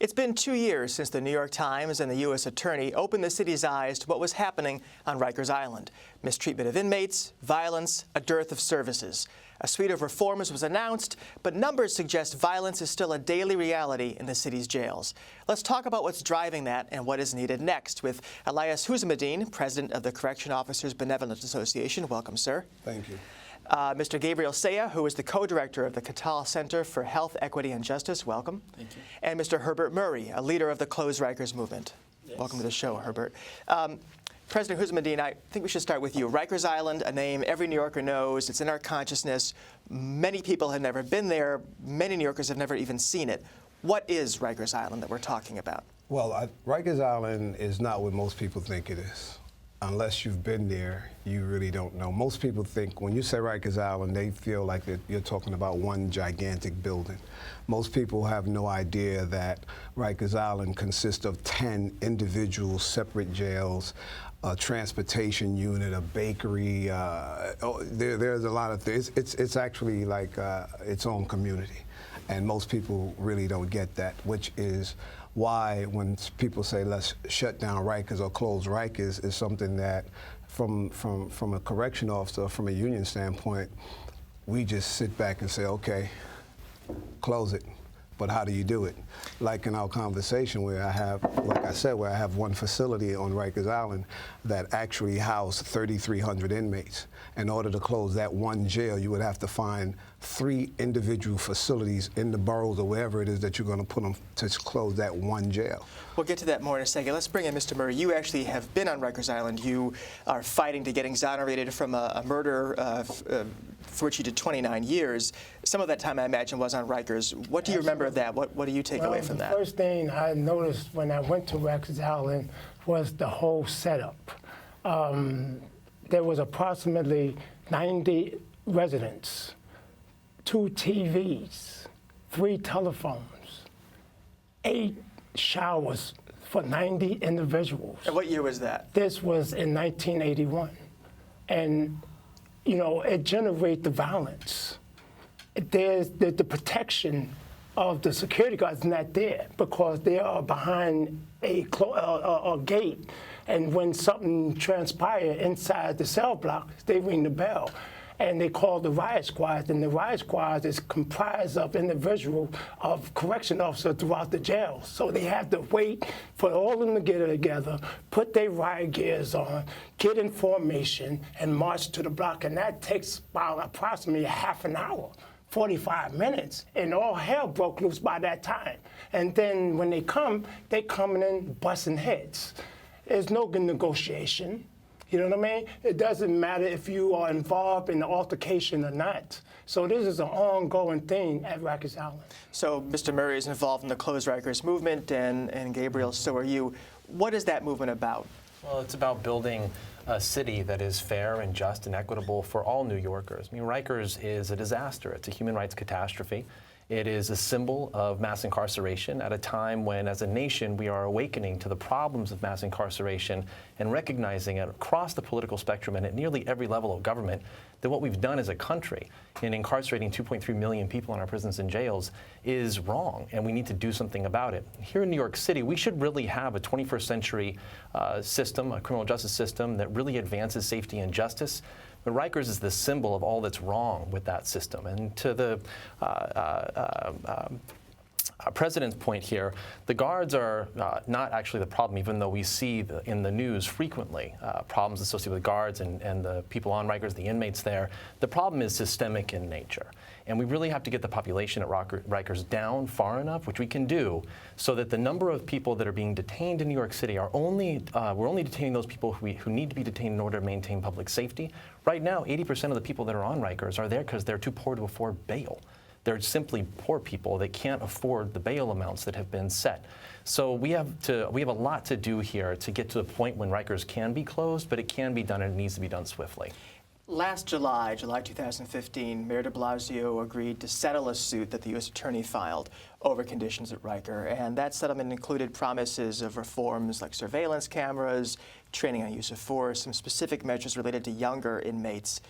It's been 2 years since the New York Times and the U.S. Attorney opened the city's eyes to what was happening on Rikers Island. Mistreatment of inmates, violence, a dearth of services. A suite of reforms was announced, but numbers suggest violence is still a daily reality in the city's jails. Let's talk about what's driving that and what is needed next with Elias Husamudeen, president of the Correction Officers Benevolent Association. Welcome, sir. Thank you. Mr. Gabriel Sayegh, who is the co-director of the Katal Center for Health, Equity, and Justice. Welcome. Thank you. And Mr. Herbert Murray, a leader of the Close Rikers movement. Yes. Welcome to the show, Herbert. President Husamudeen, I think we should start with you. Rikers Island, a name every New Yorker knows. It's in our consciousness. Many people have never been there. Many New Yorkers have never even seen it. What is Rikers Island that we're talking about? Well, Rikers Island is not what most people think it is. Unless you've been there, you really don't know. Most people think when you say Rikers Island, they feel like that you're talking about one gigantic building. Most people have no idea that Rikers Island consists of 10 individual separate jails, a transportation unit, a bakery. There's a lot of things. It's actually like its own community. And most people really don't get that, which is why when people say let's shut down Rikers or close Rikers is something that from a correction officer, from a union standpoint, we just sit back and say, okay, close it. But how do you do it? Like in our conversation where I have, like I said, where I have one facility on Rikers Island that actually housed 3,300 inmates. In order to close that one jail, you would have to find 3 individual facilities in the boroughs or wherever it is that you're going to put them to close that one jail. We'll get to that more in a second. Let's bring in Mr. Murray. You actually have been on Rikers Island. You are fighting to get exonerated from a murder for which you did 29 years. Some of that time, I imagine, was on Rikers. What do you remember of that? What do you take away from that? The first thing I noticed when I went to Rikers Island was the whole setup. There was approximately 90 residents, 2 TVs, 3 telephones, 8 showers for 90 individuals. And what year was that? This was in 1981. And, you know, it generates the violence. There's the protection of the security guards not there because they are behind a gate. And when something transpires inside the cell block, they ring the bell. And they call the riot squad, and the riot squad is comprised of individuals of correction officers throughout the jail. So they have to wait for all of them to get together, put their riot gears on, get in formation, and march to the block. And that takes about approximately a half an hour. 45 minutes, and all hell broke loose by that time. And then when they coming in busting heads. There's no good negotiation. You know what I mean? It doesn't matter if you are involved in the altercation or not. So this is an ongoing thing at Rikers Island. So Mr. Murray is involved in the Close Rikers movement, and Gabriel, so are you. What is that movement about? Well, it's about building a city that is fair and just and equitable for all New Yorkers. I mean, Rikers is a disaster. It's a human rights catastrophe. It is a symbol of mass incarceration at a time when, as a nation, we are awakening to the problems of mass incarceration and recognizing it across the political spectrum and at nearly every level of government that what we've done as a country in incarcerating 2.3 million people in our prisons and jails is wrong, and we need to do something about it. Here in New York City, we should really have a 21st century system, a criminal justice system that really advances safety and justice. But Rikers is the symbol of all that's wrong with that system. And to the President's point here, the guards are not actually the problem, even though we see in the news frequently problems associated with guards and the people on Rikers, the inmates there. The problem is systemic in nature. And we really have to get the population at Rikers down far enough, which we can do, so that the number of people that are being detained in New York City are only, we're only detaining those people who need to be detained in order to maintain public safety. Right now, 80% of the people that are on Rikers are there because they're too poor to afford bail. They're simply poor people that can't afford the bail amounts that have been set. So we have a lot to do here to get to the point when Rikers can be closed, but it can be done and it needs to be done swiftly. Last July 2015, Mayor de Blasio agreed to settle a suit that the U.S. Attorney filed over conditions at Rikers, and that settlement included promises of reforms like surveillance cameras, training on use of force, some specific measures related to younger inmates.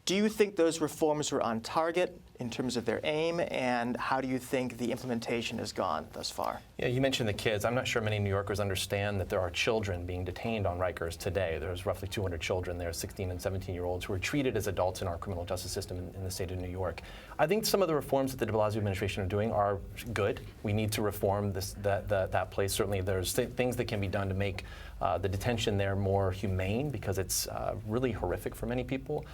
Do you think those reforms were on target in terms of their aim, and how do you think the implementation has gone thus far? Yeah, you mentioned the kids. I'm not sure many New Yorkers understand that there are children being detained on Rikers today. There's roughly 200 children there, 16 and 17-year-olds, who are treated as adults in our criminal justice system in the state of New York. I think some of the reforms that the de Blasio administration are doing are good. We need to reform that place. Certainly there's things that can be done to make the detention there more humane, because it's really horrific for many people.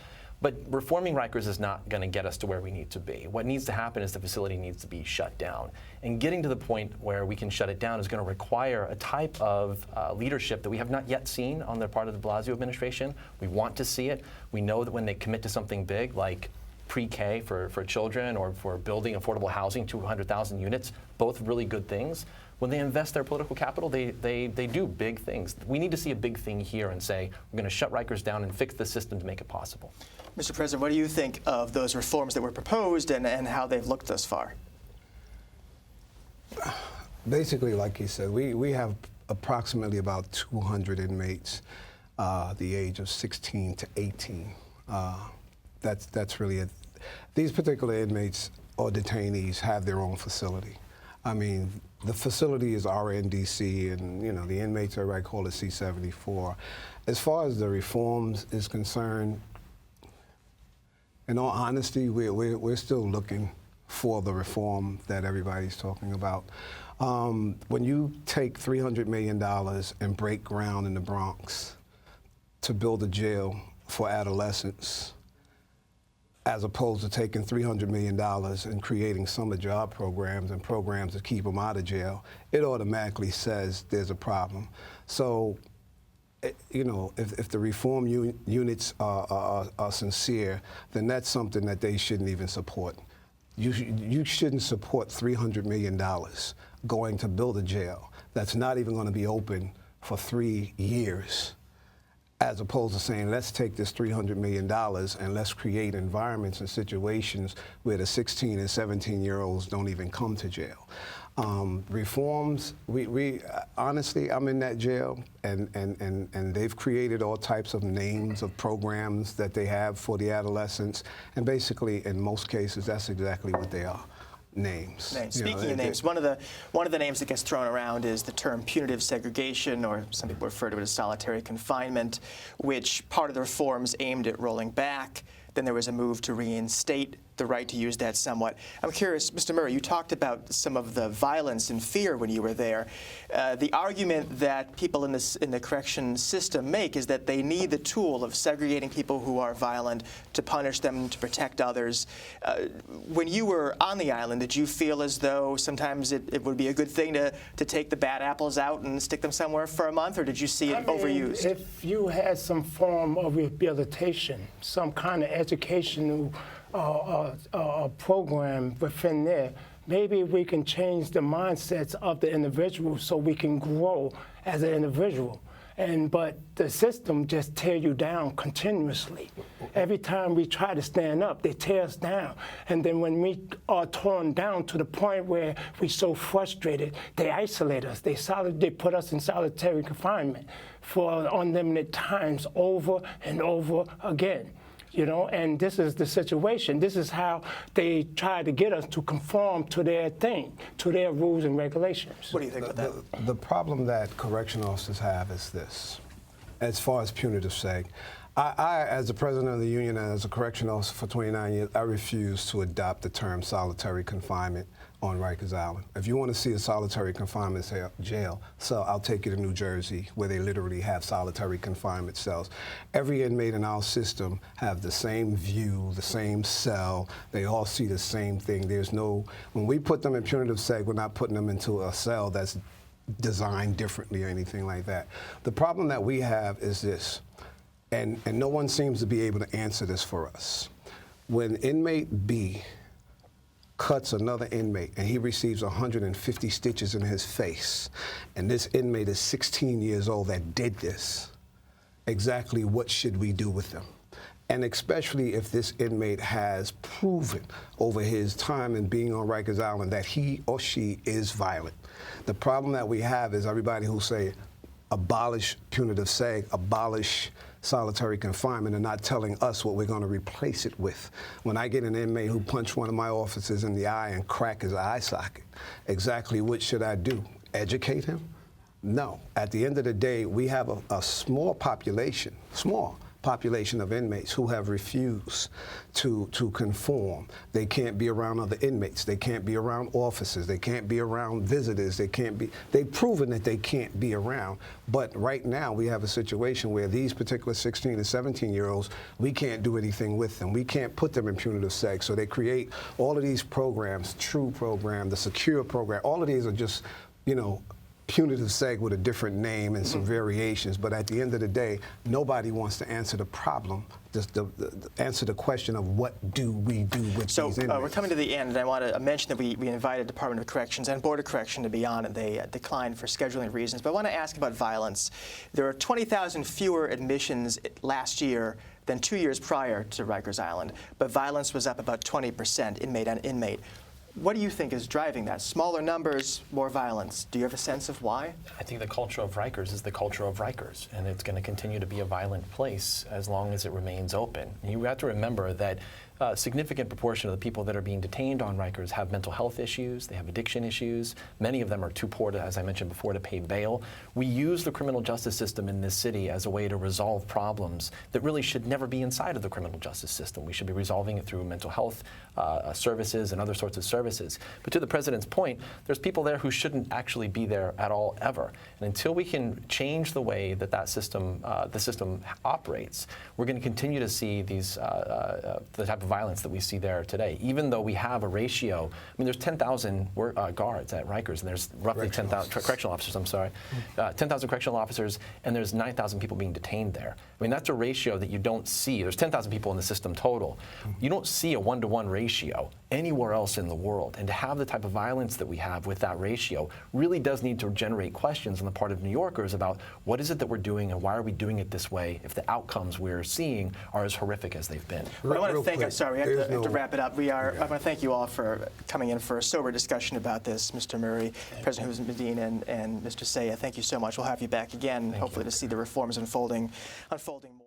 But reforming Rikers is not going to get us to where we need to be. What needs to happen is the facility needs to be shut down. And getting to the point where we can shut it down is going to require a type of leadership that we have not yet seen on the part of the de Blasio administration. We want to see it. We know that when they commit to something big, like pre-K for children, or for building affordable housing, 200,000 units, both really good things. When they invest their political capital, they do big things. We need to see a big thing here and say, we're going to shut Rikers down and fix the system to make it possible. Mr. President, what do you think of those reforms that were proposed and how they've looked thus far? Basically, like he said, we have approximately about 200 inmates the age of 16 to 18. That's really it. These particular inmates or detainees have their own facility. I mean, the facility is RNDC, and the inmates are called a C-74. As far as the reforms is concerned, in all honesty, we're still looking for the reform that everybody's talking about. When you take $300 million and break ground in the Bronx to build a jail for adolescents, as opposed to taking $300 million and creating summer job programs and programs to keep them out of jail, it automatically says there's a problem. So, if the reform units are sincere, then that's something that they shouldn't even support. You shouldn't support $300 million going to build a jail that's not even going to be open for 3 years, as opposed to saying, let's take this $300 million and let's create environments and situations where the 16 and 17-year-olds don't even come to jail. Reforms, we honestly, I'm in that jail, and they've created all types of names of programs that they have for the adolescents, and basically, in most cases, that's exactly what they are. Names. Speaking of names, one of the names that gets thrown around is the term punitive segregation, or some people refer to it as solitary confinement, which part of the reforms aimed at rolling back. Then there was a move to reinstate the right to use that somewhat. I'm curious, Mr. Murray, you talked about some of the violence and fear when you were there. The argument that people in the correction system make is that they need the tool of segregating people who are violent to punish them, to protect others. When you were on the island, did you feel as though sometimes it would be a good thing to take the bad apples out and stick them somewhere for a month, or did you see it overused? If you had some form of rehabilitation, some kind of educational program within there, maybe we can change the mindsets of the individual so we can grow as an individual. But the system just tear you down continuously. Every time we try to stand up, they tear us down. And then when we are torn down to the point where we're so frustrated, they isolate us. They put us in solitary confinement for unlimited times over and over again. And this is the situation. This is how they try to get us to conform to their thing, to their rules and regulations. What do you think about that? The problem that correction officers have is this, as far as punitive seg. I, as the president of the union and as a correction officer for 29 years, I refuse to adopt the term solitary confinement on Rikers Island. If you want to see a solitary confinement jail cell, I'll take you to New Jersey, where they literally have solitary confinement cells. Every inmate in our system have the same view, the same cell. They all see the same thing. When we put them in punitive seg, we're not putting them into a cell that's designed differently or anything like that. The problem that we have is this, and no one seems to be able to answer this for us. When inmate B cuts another inmate and he receives 150 stitches in his face, and this inmate is 16 years old that did this, exactly what should we do with them? And especially if this inmate has proven over his time in being on Rikers Island that he or she is violent. The problem that we have is everybody who say abolish punitive seg, abolish solitary confinement and not telling us what we're going to replace it with. When I get an inmate who punched one of my officers in the eye and crack his eye socket, exactly what should I do? Educate him? No. At the end of the day, we have a small population of inmates who have refused to conform. They can't be around other inmates. They can't be around officers. They can't be around visitors. They've proven that they can't be around. But right now we have a situation where these particular 16 and 17-year-olds, we can't do anything with them. We can't put them in punitive sex. So they create all of these programs, True program, the Secure program. All of these are just, punitive seg with a different name and some variations, but at the end of the day, nobody wants to answer the problem, answer the question of what do we do with these inmates. So we're coming to the end, and I want to mention that we invited Department of Corrections and Board of Correction to be on, and they declined for scheduling reasons. But I want to ask about violence. There are 20,000 fewer admissions last year than 2 years prior to Rikers Island, but violence was up about 20%, inmate on inmate. What do you think is driving that? Smaller numbers, more violence. Do you have a sense of why? I think the culture of Rikers is the culture of Rikers, and it's going to continue to be a violent place as long as it remains open. And you have to remember that a significant proportion of the people that are being detained on Rikers have mental health issues, they have addiction issues. Many of them are too poor, as I mentioned before, to pay bail. We use the criminal justice system in this city as a way to resolve problems that really should never be inside of the criminal justice system. We should be resolving it through mental health services and other sorts of services. But to the President's point, there's people there who shouldn't actually be there at all, ever. And until we can change the way that the system operates, we're going to continue to see these the type of violence that we see there today. Even though we have a ratio, there's 10,000 guards at Rikers, and there's roughly 10,000 correctional officers. 10,000 correctional officers, and there's 9,000 people being detained there. That's a ratio that you don't see. There's 10,000 people in the system total. You don't see a one-to-one ratio anywhere else in the world. And to have the type of violence that we have with that ratio really does need to generate questions on the part of New Yorkers about what is it that we're doing and why are we doing it this way if the outcomes we're seeing are as horrific as they've been. I want to thank, we have to wrap it up. I want to thank you all for coming in for a sober discussion about this, Mr. Murray, President Husamudeen, and Mr. Sayegh. Thank you so much. We'll have you back again, hopefully to see the reforms unfolding more.